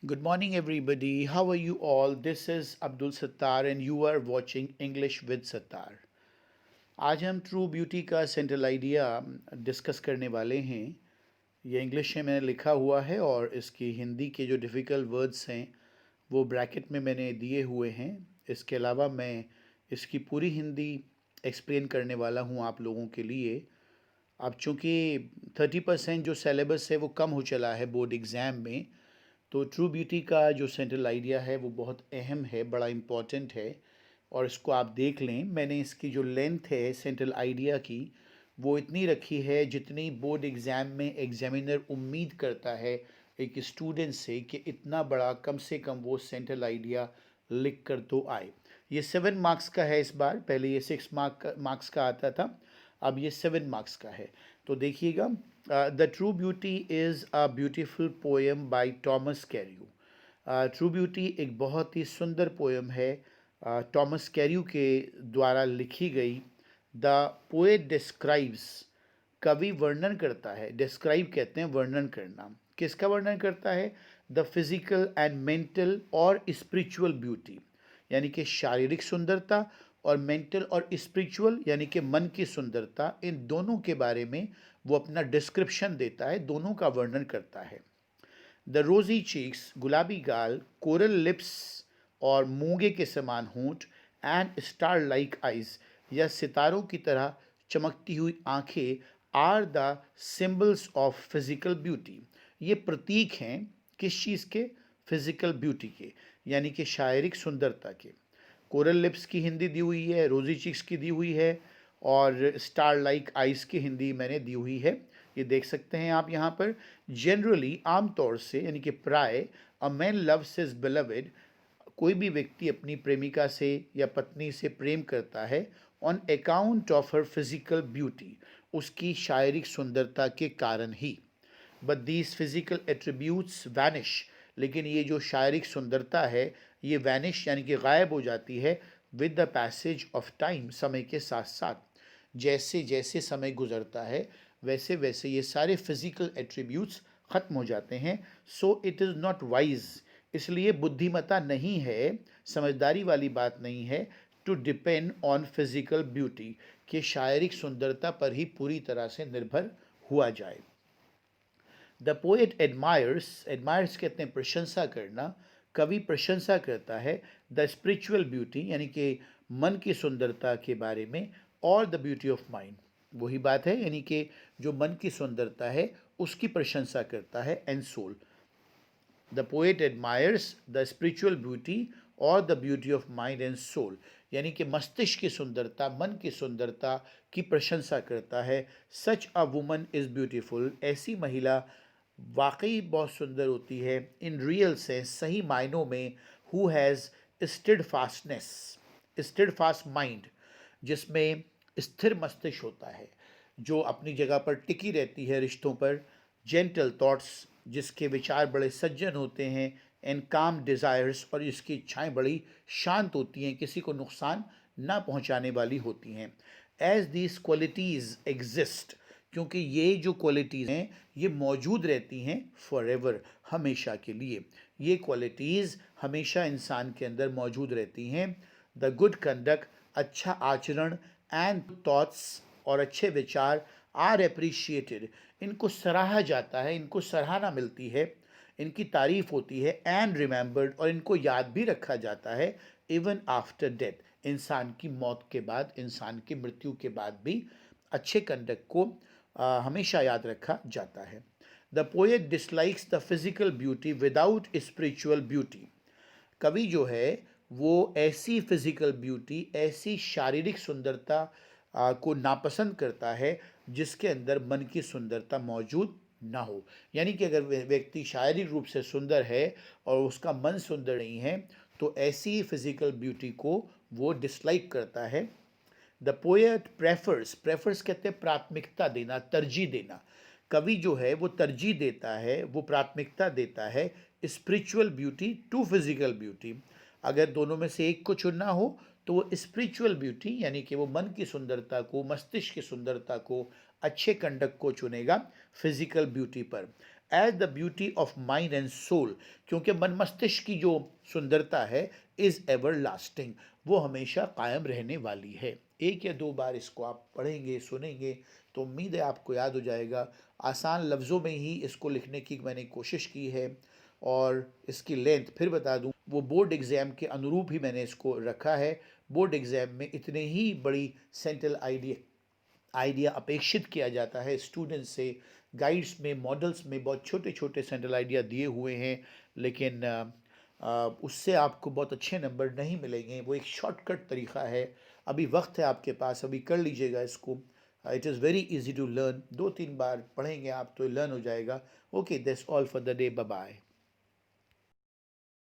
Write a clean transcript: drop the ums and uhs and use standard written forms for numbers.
Good morning, everybody. How are you all? This is Abdul Sattar, and you are watching English with Sattar. आज हम true beauty का central idea discuss करने वाले हैं। ये English में मैंने लिखा हुआ है और इसकी हिंदी के जो डिफ़िकल्ट वर्ड्स हैं वो ब्रैकेट में मैंने दिए हुए हैं। इसके अलावा मैं इसकी पूरी हिंदी एक्सप्लेन करने वाला हूँ आप लोगों के लिए। अब चूँकि 30% जो सिलेबस है वो कम हो चला है बोर्ड एग्ज़ाम में, तो ट्रू ब्यूटी का जो सेंट्रल आइडिया है वो बहुत अहम है, बड़ा इम्पॉर्टेंट है और इसको आप देख लें। मैंने इसकी जो लेंथ है सेंट्रल आइडिया की वो इतनी रखी है जितनी बोर्ड एग्ज़ाम में एग्जामिनर उम्मीद करता है एक स्टूडेंट से कि इतना बड़ा कम से कम वो सेंट्रल आइडिया लिख कर तो आए। ये 7 मार्क्स का है इस बार, पहले ये 6 मार्क्स का आता था, अब ये 7 मार्क्स का है। तो देखिएगा, the true beauty is a beautiful poem by Thomas कैर्यू। True beauty एक बहुत ही सुंदर पोएम है, टॉमस कैर्यू के द्वारा लिखी गई। द पोएट डिस्क्राइब्स, कवि वर्णन करता है, डिस्क्राइब कहते हैं वर्णन करना। किसका वर्णन करता है? द फिजिकल एंड मेंटल और स्पिरिचुअल ब्यूटी, यानी कि शारीरिक सुंदरता, और मेंटल और स्पिरिचुअल यानी कि मन की सुंदरता, इन दोनों के बारे में वो अपना डिस्क्रिप्शन देता है, दोनों का वर्णन करता है। द रोजी चीक्स, गुलाबी गाल, कोरल लिप्स और मूंगे के समान होंठ, एंड स्टार लाइक आइज, या सितारों की तरह चमकती हुई आंखें, are the symbols of physical beauty. ये प्रतीक हैं किस चीज़ के? फिजिकल ब्यूटी के, यानी कि शारीरिक सुंदरता के। कोरल लिप्स की हिंदी दी हुई है, रोजी चिक्स की दी हुई है, और स्टार लाइक आइस की हिंदी मैंने दी हुई है। ये देख सकते हैं आप यहाँ पर। जनरली, आमतौर से, यानी कि प्राय, a man loves his beloved, कोई भी व्यक्ति अपनी प्रेमिका से या पत्नी से प्रेम करता है on account of her physical beauty, उसकी शारीरिक सुंदरता के कारण ही। But these physical attributes vanish, लेकिन ये जो शारीरिक सुंदरता है ये वैनिश यानी कि गायब हो जाती है with the passage of time, समय के साथ साथ। जैसे जैसे समय गुजरता है वैसे वैसे ये सारे फिजिकल एट्रीब्यूट्स ख़त्म हो जाते हैं। So it is not wise, इसलिए बुद्धिमता नहीं है, समझदारी वाली बात नहीं है, to depend on physical beauty, कि शारीरिक सुंदरता पर ही पूरी तरह से निर्भर हुआ जाए। द पोएट एडमायर्स, एडमायर्स कहते हैं प्रशंसा करना, कवि प्रशंसा करता है द स्पिरिचुअल ब्यूटी, यानी कि मन की सुंदरता के बारे में, और द ब्यूटी ऑफ माइंड, वही बात है, यानी कि जो मन की सुंदरता है उसकी प्रशंसा करता है, and soul. The poet admires the spiritual beauty और the beauty of mind and soul, यानी कि मस्तिष्क की सुंदरता, मन की सुंदरता की प्रशंसा करता है। सच अ वुमन इज़ ब्यूटीफुल, ऐसी महिला वाकई बहुत सुंदर होती है, इन रियल सेंस, सही मायनों में, who has steadfastness, steadfast mind, जिसमें स्थिर मस्तिष्क होता है, जो अपनी जगह पर टिकी रहती है रिश्तों पर। जेंटल थॉट्स, जिसके विचार बड़े सज्जन होते हैं, एंड काम डिज़ायर्स, और इसकी इच्छाएं बड़ी शांत होती हैं, किसी को नुकसान ना पहुंचाने वाली होती हैं। एज दीज क्वालिटीज़ एग्जिस्ट, क्योंकि ये जो क्वालिटीज़ हैं ये मौजूद रहती हैं फॉर एवर, हमेशा के लिए। ये क्वालिटीज़ हमेशा इंसान के अंदर मौजूद रहती हैं। द गुड कंडक्ट, अच्छा आचरण, एंड थॉट्स, और अच्छे विचार, आर एप्रिशिएटेड, इनको सराहा जाता है, इनको सराहना मिलती है, इनकी तारीफ होती है, एंड रिमेंबर्ड, और इनको याद भी रखा जाता है, इवन आफ्टर डेथ, इंसान की मौत के बाद, इंसान की मृत्यु के बाद भी अच्छे कंडक्ट को हमेशा याद रखा जाता है। The poet dislikes the physical beauty without spiritual beauty, कवि जो है वो ऐसी फिजिकल ब्यूटी, ऐसी शारीरिक सुंदरता को नापसंद करता है जिसके अंदर मन की सुंदरता मौजूद ना हो। यानी कि अगर व्यक्ति शारीरिक रूप से सुंदर है और उसका मन सुंदर नहीं है तो ऐसी फिजिकल ब्यूटी को वो डिसलाइक करता है। द पोएट प्रेफर्स, प्रेफर्स कहते हैं प्राथमिकता देना, तरजीह देना। कवि जो है वो तरजीह देता है, वो प्राथमिकता देता है spiritual beauty to physical beauty. अगर दोनों में से एक को चुनना हो तो वो स्पिरिचुअल ब्यूटी, यानी कि वो मन की सुंदरता को, मस्तिष्क की सुंदरता को, अच्छे कंडक्ट को चुनेगा फिजिकल ब्यूटी पर। As the beauty of mind and soul, क्योंकि मन मस्तिष्क की जो सुंदरता है इज़ एवर लास्टिंग, वो हमेशा कायम रहने वाली है। एक या दो बार इसको आप पढ़ेंगे सुनेंगे तो उम्मीद है आपको याद हो जाएगा। आसान लफ्ज़ों में ही इसको लिखने की मैंने कोशिश की है, और इसकी लेंथ फिर बता दूं, वो बोर्ड एग्ज़ाम के अनुरूप ही मैंने इसको रखा है। बोर्ड एग्ज़ाम में इतने ही बड़ी सेंट्रल आइडिया अपेक्षित किया जाता है स्टूडेंट से। गाइड्स में, मॉडल्स में बहुत छोटे छोटे सेंट्रल आइडिया दिए हुए हैं, लेकिन उससे आपको बहुत अच्छे नंबर नहीं मिलेंगे। वो एक शॉर्टकट तरीका है। अभी वक्त है आपके पास, अभी कर लीजिएगा इसको। It is very easy to learn. 2-3 बार पढ़ेंगे आप तो लर्न हो जाएगा। Okay, that's all for the day. Bye bye.